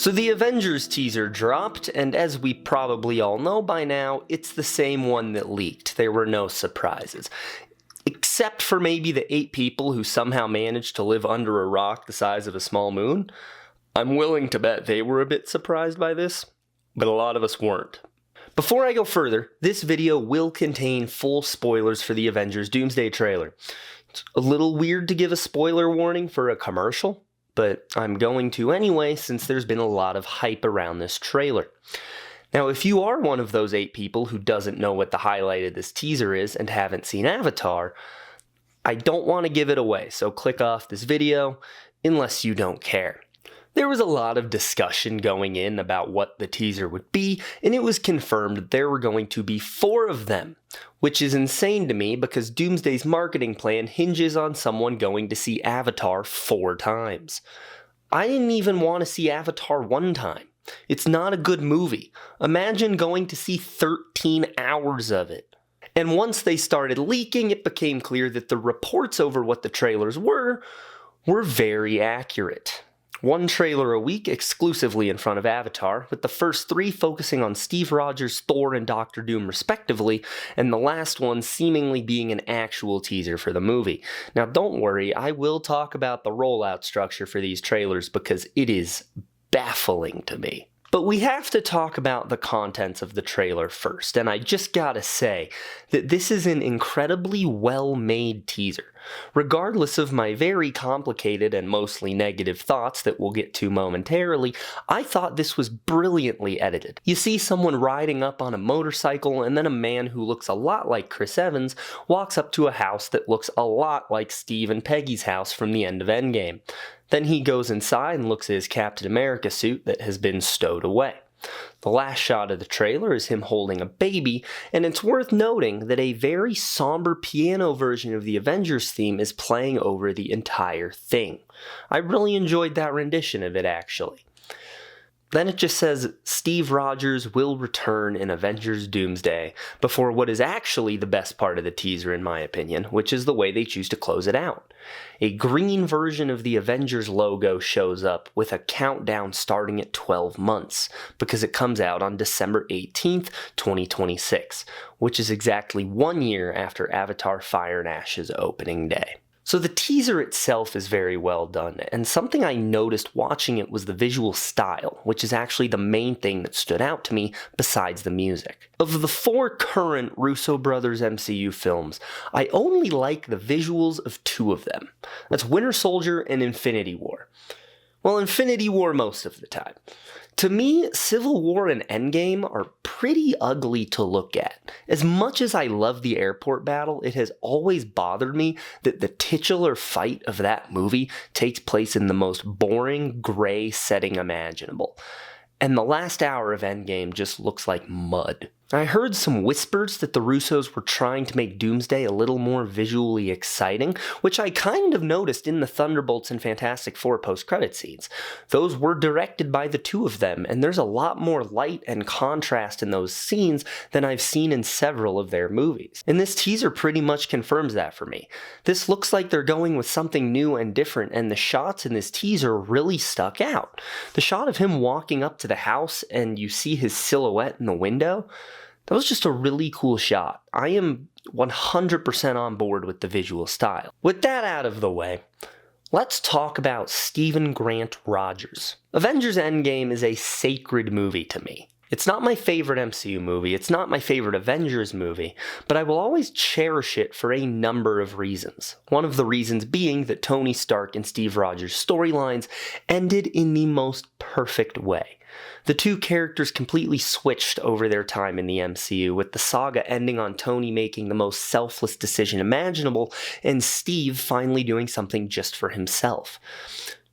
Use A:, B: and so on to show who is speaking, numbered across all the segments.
A: So the Avengers teaser dropped, and as we probably all know by now, it's the same one that leaked. There were no surprises. Except for maybe the 8 people who somehow managed to live under a rock the size of a small moon. I'm willing to bet they were a bit surprised by this, but a lot of us weren't. Before I go further, this video will contain full spoilers for the Avengers Doomsday trailer. It's a little weird to give a spoiler warning for a commercial, but I'm going to anyway since there's been a lot of hype around this trailer. Now, if you are one of those 8 people who doesn't know what the highlight of this teaser is and haven't seen Avatar, I don't want to give it away, so click off this video unless you don't care. There was a lot of discussion going in about what the teaser would be, and it was confirmed that there were going to be 4 of them, which is insane to me because Doomsday's marketing plan hinges on someone going to see Avatar 4 times. I didn't even want to see Avatar 1 time. It's not a good movie. Imagine going to see 13 hours of it. And once they started leaking, it became clear that the reports over what the trailers were very accurate. 1 trailer a week exclusively in front of Avatar, with the first 3 focusing on Steve Rogers, Thor, and Doctor Doom respectively, and the last one seemingly being an actual teaser for the movie. Now don't worry, I will talk about the rollout structure for these trailers because it is baffling to me. But we have to talk about the contents of the trailer first, and I just gotta say that this is an incredibly well-made teaser. Regardless of my very complicated and mostly negative thoughts that we'll get to momentarily, I thought this was brilliantly edited. You see someone riding up on a motorcycle, and then a man who looks a lot like Chris Evans walks up to a house that looks a lot like Steve and Peggy's house from the end of Endgame. Then he goes inside and looks at his Captain America suit that has been stowed away. The last shot of the trailer is him holding a baby, and it's worth noting that a very somber piano version of the Avengers theme is playing over the entire thing. I really enjoyed that rendition of it, actually. Then it just says, Steve Rogers will return in Avengers Doomsday, before what is actually the best part of the teaser in my opinion, which is the way they choose to close it out. A green version of the Avengers logo shows up with a countdown starting at 12 months, because it comes out on December 18th, 2026, which is exactly 1 year after Avatar Fire and Ash's opening day. So the teaser itself is very well done, and something I noticed watching it was the visual style, which is actually the main thing that stood out to me besides the music. Of the 4 current Russo brothers MCU films, I only like the visuals of 2 of them. That's Winter Soldier and Infinity War. Well, Infinity War most of the time. To me, Civil War and Endgame are pretty ugly to look at. As much as I love the airport battle, it has always bothered me that the titular fight of that movie takes place in the most boring, gray setting imaginable. And the last hour of Endgame just looks like mud. I heard some whispers that the Russos were trying to make Doomsday a little more visually exciting, which I kind of noticed in the Thunderbolts and Fantastic Four post-credit scenes. Those were directed by the 2 of them, and there's a lot more light and contrast in those scenes than I've seen in several of their movies. And this teaser pretty much confirms that for me. This looks like they're going with something new and different, and the shots in this teaser really stuck out. The shot of him walking up to the house and you see his silhouette in the window, that was just a really cool shot. I am 100% on board with the visual style. With that out of the way, let's talk about Stephen Grant Rogers. Avengers Endgame is a sacred movie to me. It's not my favorite MCU movie, it's not my favorite Avengers movie, but I will always cherish it for a number of reasons. One of the reasons being that Tony Stark and Steve Rogers' storylines ended in the most perfect way. The 2 characters completely switched over their time in the MCU, with the saga ending on Tony making the most selfless decision imaginable, and Steve finally doing something just for himself.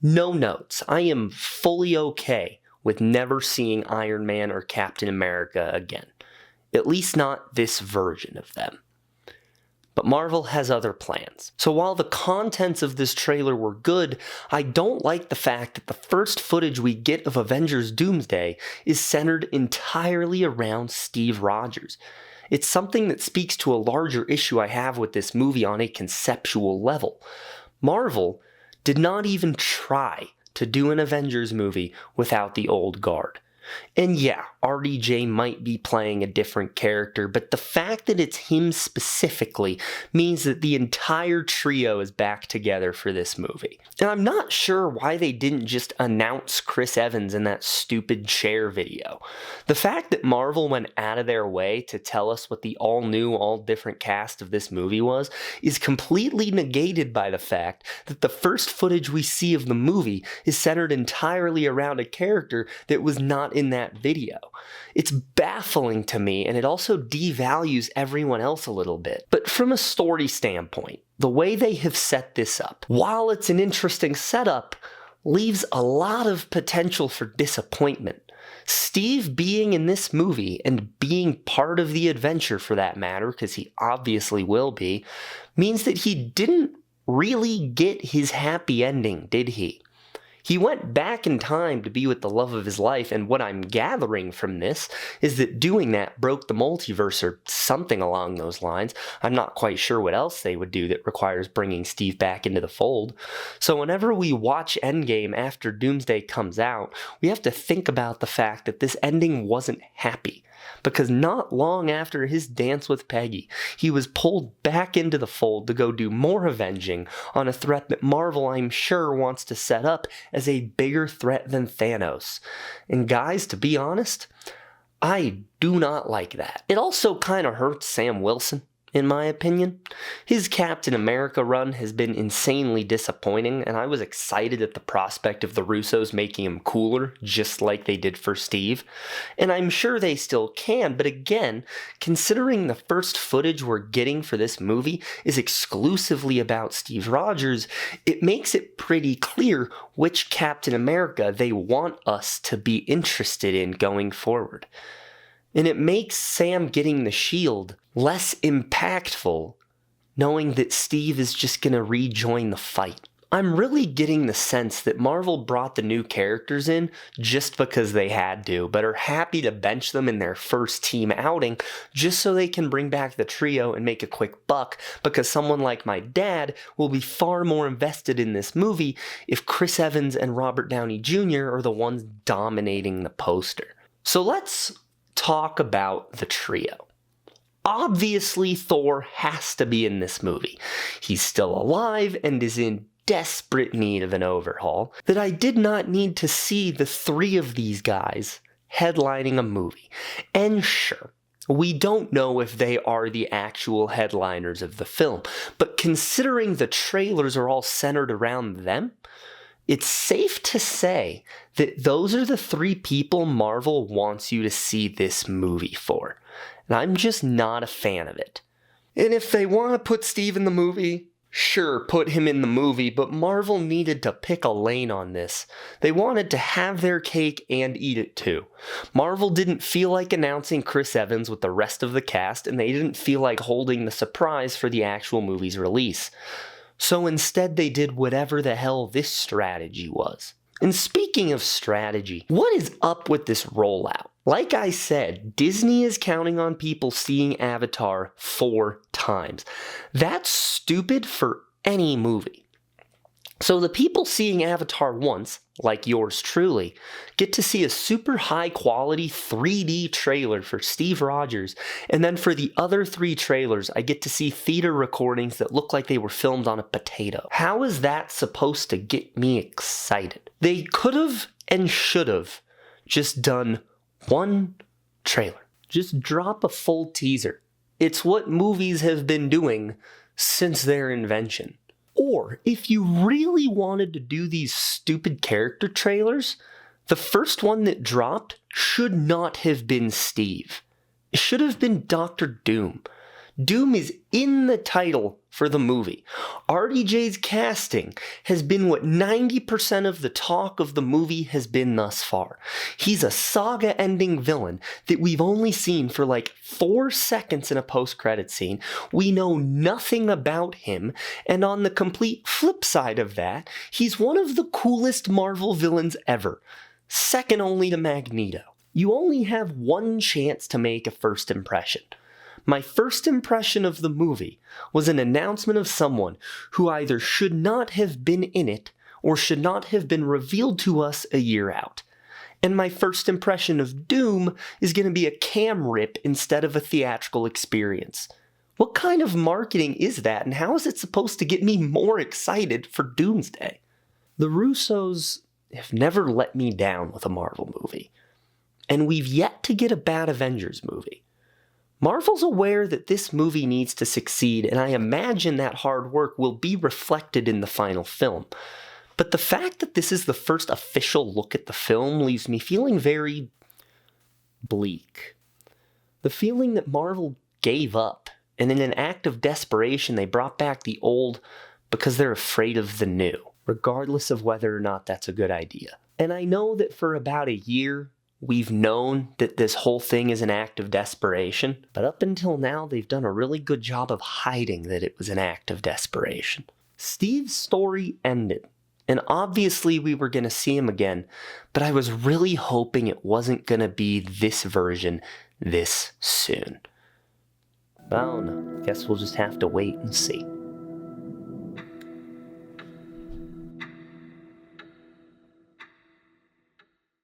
A: No notes. I am fully okay with never seeing Iron Man or Captain America again. At least not this version of them. But Marvel has other plans. So while the contents of this trailer were good, I don't like the fact that the first footage we get of Avengers Doomsday is centered entirely around Steve Rogers. It's something that speaks to a larger issue I have with this movie on a conceptual level. Marvel did not even try to do an Avengers movie without the old guard. And yeah, RDJ might be playing a different character, but the fact that it's him specifically means that the entire trio is back together for this movie. And I'm not sure why they didn't just announce Chris Evans in that stupid Cher video. The fact that Marvel went out of their way to tell us what the all-new, all-different cast of this movie was is completely negated by the fact that the first footage we see of the movie is centered entirely around a character that was not in that video. It's baffling to me, and it also devalues everyone else a little bit. But from a story standpoint, the way they have set this up, while it's an interesting setup, leaves a lot of potential for disappointment. Steve being in this movie and being part of the adventure for that matter, because he obviously will be, means that he didn't really get his happy ending, did he? He went back in time to be with the love of his life, and what I'm gathering from this is that doing that broke the multiverse or something along those lines. I'm not quite sure what else they would do that requires bringing Steve back into the fold. So whenever we watch Endgame after Doomsday comes out, we have to think about the fact that this ending wasn't happy. Because not long after his dance with Peggy, he was pulled back into the fold to go do more avenging on a threat that Marvel, I'm sure, wants to set up as a bigger threat than Thanos. And guys, to be honest, I do not like that. It also kind of hurts Sam Wilson, in my opinion. His Captain America run has been insanely disappointing, and I was excited at the prospect of the Russos making him cooler, just like they did for Steve. And I'm sure they still can, but again, considering the first footage we're getting for this movie is exclusively about Steve Rogers, it makes it pretty clear which Captain America they want us to be interested in going forward. And it makes Sam getting the shield less impactful, knowing that Steve is just going to rejoin the fight. I'm really getting the sense that Marvel brought the new characters in just because they had to, but are happy to bench them in their first team outing just so they can bring back the trio and make a quick buck, because someone like my dad will be far more invested in this movie if Chris Evans and Robert Downey Jr. are the ones dominating the poster. So let's talk about the trio. Obviously, Thor has to be in this movie. He's still alive and is in desperate need of an overhaul, that I did not need to see the three of these guys headlining a movie. And sure, we don't know if they are the actual headliners of the film, but considering the trailers are all centered around them, it's safe to say that those are the three people Marvel wants you to see this movie for. And I'm just not a fan of it. And if they want to put Steve in the movie, sure, put him in the movie, but Marvel needed to pick a lane on this. They wanted to have their cake and eat it too. Marvel didn't feel like announcing Chris Evans with the rest of the cast, and they didn't feel like holding the surprise for the actual movie's release. So instead they did whatever the hell this strategy was. And speaking of strategy, what is up with this rollout? Like I said, Disney is counting on people seeing Avatar 4 times. That's stupid for any movie. So the people seeing Avatar once, like yours truly, get to see a super high quality 3D trailer for Steve Rogers, and then for the other 3 trailers, I get to see theater recordings that look like they were filmed on a potato. How is that supposed to get me excited? They could have and should have just done one trailer. Just drop a full teaser. It's what movies have been doing since their invention. Or, if you really wanted to do these stupid character trailers, the first one that dropped should not have been Steve. It should have been Dr. Doom. Doom is in the title for the movie. RDJ's casting has been what 90% of the talk of the movie has been thus far. He's a saga-ending villain that we've only seen for like 4 seconds in a post-credit scene. We know nothing about him, and on the complete flip side of that, he's one of the coolest Marvel villains ever, second only to Magneto. You only have one chance to make a first impression. My first impression of the movie was an announcement of someone who either should not have been in it or should not have been revealed to us a year out. And my first impression of Doom is going to be a cam rip instead of a theatrical experience. What kind of marketing is that, and how is it supposed to get me more excited for Doomsday? The Russos have never let me down with a Marvel movie, and we've yet to get a bad Avengers movie. Marvel's aware that this movie needs to succeed, and I imagine that hard work will be reflected in the final film. But the fact that this is the first official look at the film leaves me feeling very bleak. The feeling that Marvel gave up, and in an act of desperation they brought back the old because they're afraid of the new, regardless of whether or not that's a good idea. And I know that for about a year, we've known that this whole thing is an act of desperation, but up until now they've done a really good job of hiding that it was an act of desperation. Steve's story ended. And obviously we were going to see him again, but I was really hoping it wasn't going to be this version this soon. But I don't know. Guess we'll just have to wait and see.